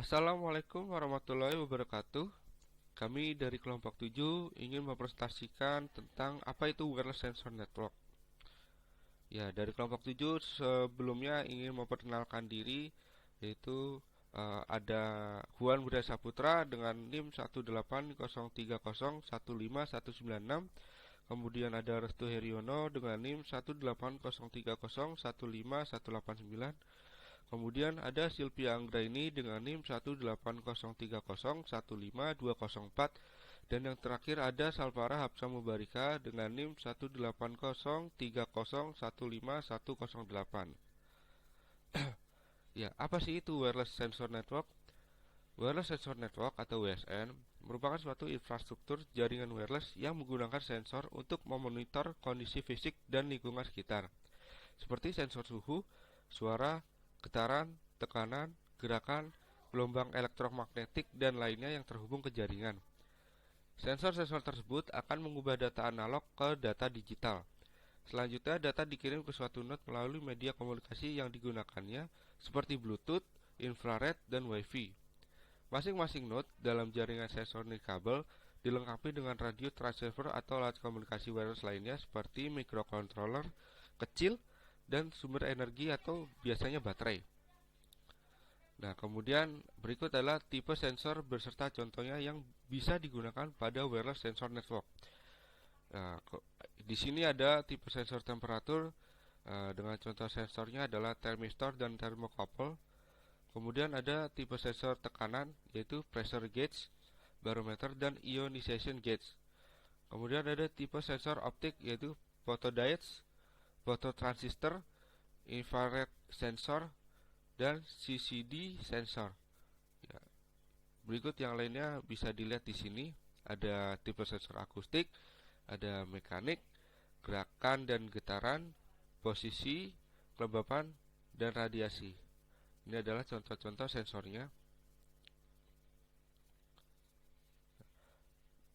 Assalamualaikum warahmatullahi wabarakatuh. Kami dari kelompok 7 ingin mempresentasikan tentang apa itu wireless sensor network. Ya, dari kelompok 7 sebelumnya ingin memperkenalkan diri, yaitu ada Juan Budha Saputra dengan NIM 18030151196. Kemudian ada Restu Heriono dengan NIM 18030151899. Kemudian ada Sylvia Anggraini dengan NIM 18030151204. Dan yang terakhir ada Salvara Hapsa Mubarika dengan NIM 18030151108. Ya, apa sih itu wireless sensor network? Wireless sensor network atau WSN merupakan suatu infrastruktur jaringan wireless yang menggunakan sensor untuk memonitor kondisi fisik dan lingkungan sekitar, seperti sensor suhu, suara, getaran, tekanan, gerakan, gelombang elektromagnetik, dan lainnya yang terhubung ke jaringan. Sensor-sensor tersebut akan mengubah data analog ke data digital. Selanjutnya, data dikirim ke suatu node melalui media komunikasi yang digunakannya, seperti Bluetooth, infrared, dan Wi-Fi. Masing-masing node dalam jaringan sensor nirkabel dilengkapi dengan radio transceiver atau alat komunikasi wireless lainnya seperti microcontroller kecil dan sumber energi atau biasanya baterai. Nah, kemudian berikut adalah tipe sensor beserta contohnya yang bisa digunakan pada wireless sensor network. Nah, di sini ada tipe sensor temperatur dengan contoh sensornya adalah thermistor dan thermocouple. Kemudian ada tipe sensor tekanan yaitu pressure gauge, barometer, dan ionization gauge. Kemudian ada tipe sensor optik yaitu photodiodes, phototransistor, infrared sensor, dan CCD sensor. Ya, berikut yang lainnya bisa dilihat di sini. Ada tipe sensor akustik, ada mekanik, gerakan dan getaran, posisi, kelembapan, dan radiasi. Ini adalah contoh-contoh sensornya.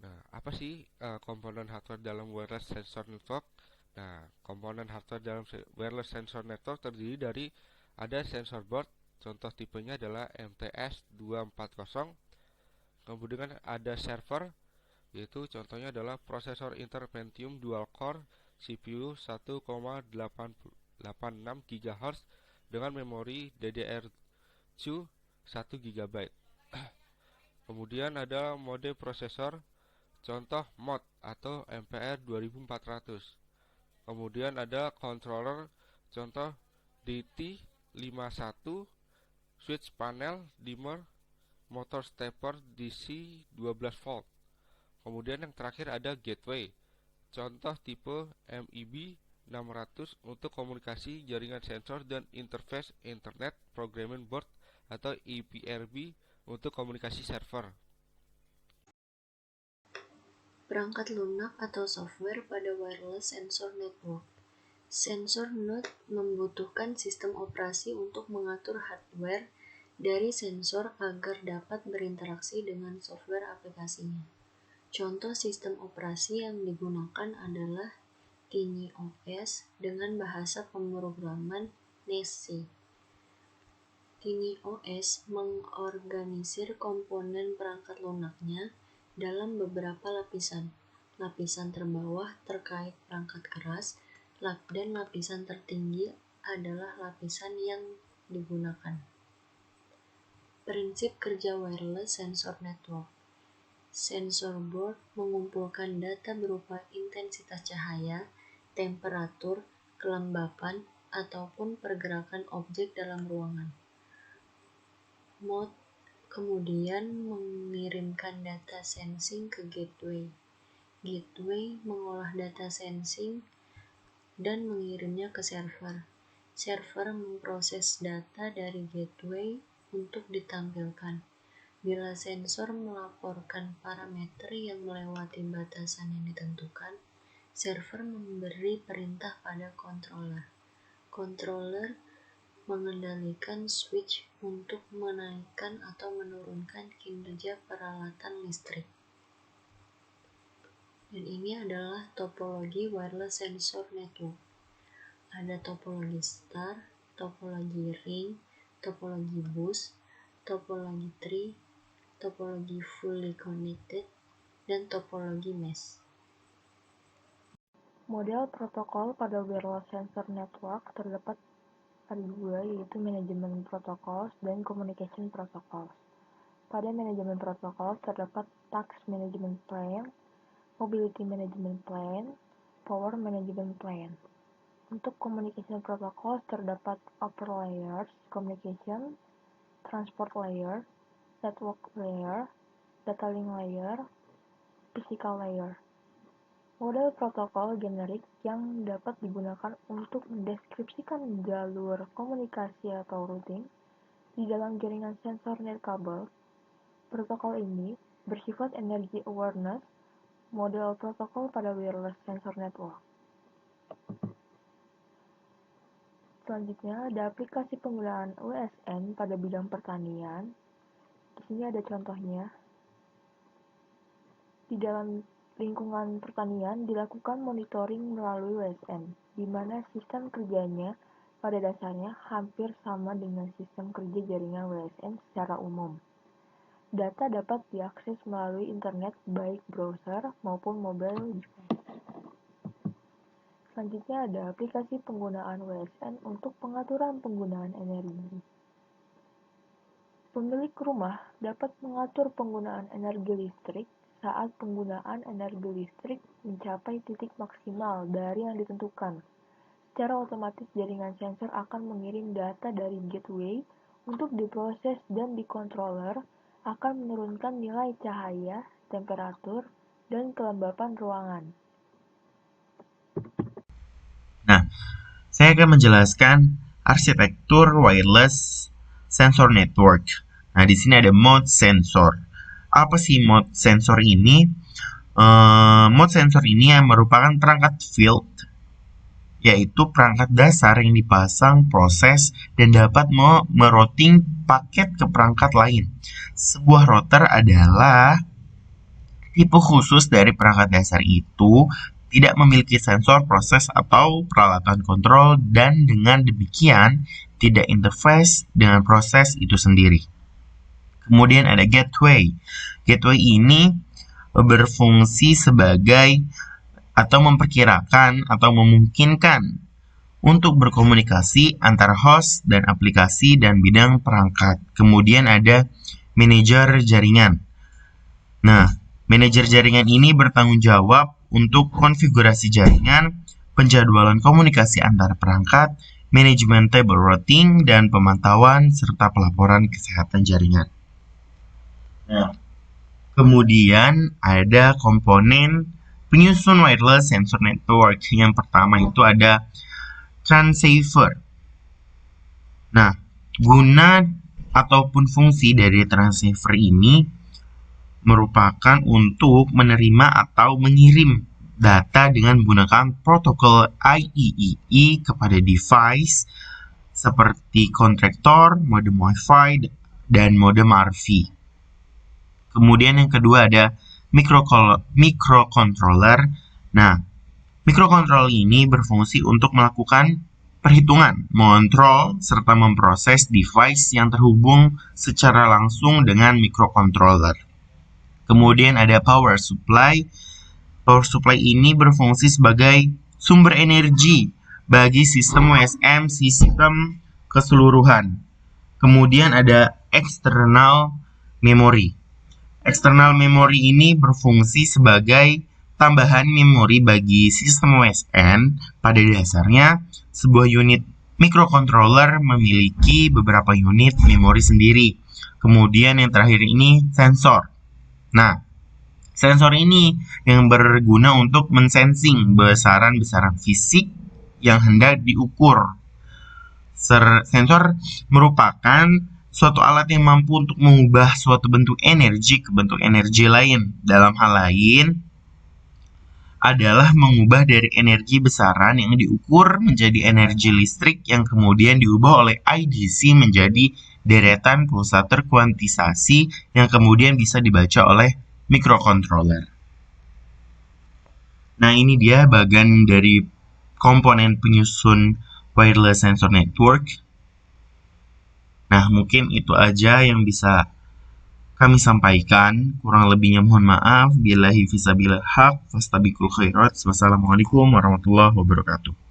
Nah, apa sih komponen hardware dalam wireless sensor network? Nah, komponen hardware dalam wireless sensor network terdiri dari ada sensor board, contoh tipenya adalah MTS240. Kemudian ada server, yaitu contohnya adalah prosesor Intel Pentium Dual Core CPU 1,86 GHz dengan memori DDR2 1 GB. Kemudian ada mode prosesor, contoh MOD atau MPR 2400. Kemudian ada controller, contoh DT51, switch panel, dimmer, motor stepper DC 12 volt. Kemudian yang terakhir ada gateway, contoh tipe MIB 600 untuk komunikasi jaringan sensor dan interface Internet Programming Board atau IPRB untuk komunikasi server. Perangkat lunak atau software pada wireless sensor network. Sensor node membutuhkan sistem operasi untuk mengatur hardware dari sensor agar dapat berinteraksi dengan software aplikasinya. Contoh sistem operasi yang digunakan adalah TinyOS dengan bahasa pemrograman NESC. TinyOS mengorganisir komponen perangkat lunaknya dalam beberapa lapisan. Lapisan terbawah terkait perangkat keras, dan lapisan tertinggi adalah lapisan yang digunakan. Prinsip kerja wireless sensor network. Sensor board mengumpulkan data berupa intensitas cahaya, temperatur, kelembapan, ataupun pergerakan objek dalam ruangan. Mode kemudian mengirimkan data sensing ke gateway. Gateway mengolah data sensing dan mengirimnya ke server. Server memproses data dari gateway untuk ditampilkan. Bila sensor melaporkan parameter yang melewati batasan yang ditentukan, server memberi perintah pada controller. Controller mengendalikan switch untuk menaikkan atau menurunkan kinerja peralatan listrik. Dan ini adalah topologi wireless sensor network. Ada topologi star, topologi ring, topologi bus, topologi tree, topologi fully connected, dan topologi mesh. Model protokol pada wireless sensor network terdapat ada dua, yaitu manajemen protocols dan communication protocols. Pada manajemen protocols terdapat task management plan, mobility management plan, power management plan. Untuk communication protocols terdapat upper layers communication, transport layer, network layer, data link layer, physical layer. Model protokol generik yang dapat digunakan untuk mendeskripsikan jalur komunikasi atau routing di dalam jaringan sensor netkabel. Protokol ini bersifat energy awareness, model protokol pada wireless sensor network. Selanjutnya ada aplikasi penggunaan WSN pada bidang pertanian. Di sini ada contohnya. Di dalam lingkungan pertanian dilakukan monitoring melalui WSN, di mana sistem kerjanya pada dasarnya hampir sama dengan sistem kerja jaringan WSN secara umum. Data dapat diakses melalui internet baik browser maupun mobile device. Selanjutnya ada aplikasi penggunaan WSN untuk pengaturan penggunaan energi. Pemilik rumah dapat mengatur penggunaan energi listrik saat penggunaan energi listrik mencapai titik maksimal dari yang ditentukan. Secara otomatis jaringan sensor akan mengirim data dari gateway untuk diproses dan di controller akan menurunkan nilai cahaya, temperatur, dan kelembapan ruangan. Nah, saya akan menjelaskan arsitektur wireless sensor network. Nah, di sini ada mode sensor. Apa sih mode sensor ini? Mode sensor ini yang merupakan perangkat field, yaitu perangkat dasar yang dipasang, proses, dan dapat merouting paket ke perangkat lain. Sebuah router adalah tipe khusus dari perangkat dasar itu, tidak memiliki sensor, proses, atau peralatan kontrol, dan dengan demikian tidak interface dengan proses itu sendiri. Kemudian ada gateway. Gateway ini berfungsi sebagai atau memperkirakan atau memungkinkan untuk berkomunikasi antara host dan aplikasi dan bidang perangkat. Kemudian ada manajer jaringan. Nah, manajer jaringan ini bertanggung jawab untuk konfigurasi jaringan, penjadwalan komunikasi antar perangkat, manajemen table routing, dan pemantauan serta pelaporan kesehatan jaringan. Nah, kemudian ada komponen penyusun wireless sensor network. Yang pertama itu ada transceiver. Nah, guna ataupun fungsi dari transceiver ini merupakan untuk menerima atau mengirim data dengan menggunakan protokol IEEE kepada device seperti kontraktor, modem Wi-Fi, dan modem RV. Kemudian yang kedua ada microcontroller. Nah, microcontroller ini berfungsi untuk melakukan perhitungan, mengontrol, serta memproses device yang terhubung secara langsung dengan microcontroller. Kemudian ada power supply. Power supply ini berfungsi sebagai sumber energi bagi sistem WSM sistem keseluruhan. Kemudian ada external memory. External memory ini berfungsi sebagai tambahan memori bagi sistem WSN. Pada dasarnya, sebuah unit microcontroller memiliki beberapa unit memori sendiri. Kemudian yang terakhir ini sensor. Nah, sensor ini yang berguna untuk mensensing besaran-besaran fisik yang hendak diukur. Sensor merupakan suatu alat yang mampu untuk mengubah suatu bentuk energi ke bentuk energi lain. Dalam hal lain adalah mengubah dari energi besaran yang diukur menjadi energi listrik yang kemudian diubah oleh IDC menjadi deretan pulsa terkuantisasi yang kemudian bisa dibaca oleh microcontroller. Nah, ini dia bagian dari komponen penyusun wireless sensor network. Nah, mungkin itu aja yang bisa kami sampaikan. Kurang lebihnya mohon maaf. Billahi fisabilillah haq, fastabiqul khairat. Wassalamualaikum warahmatullahi wabarakatuh.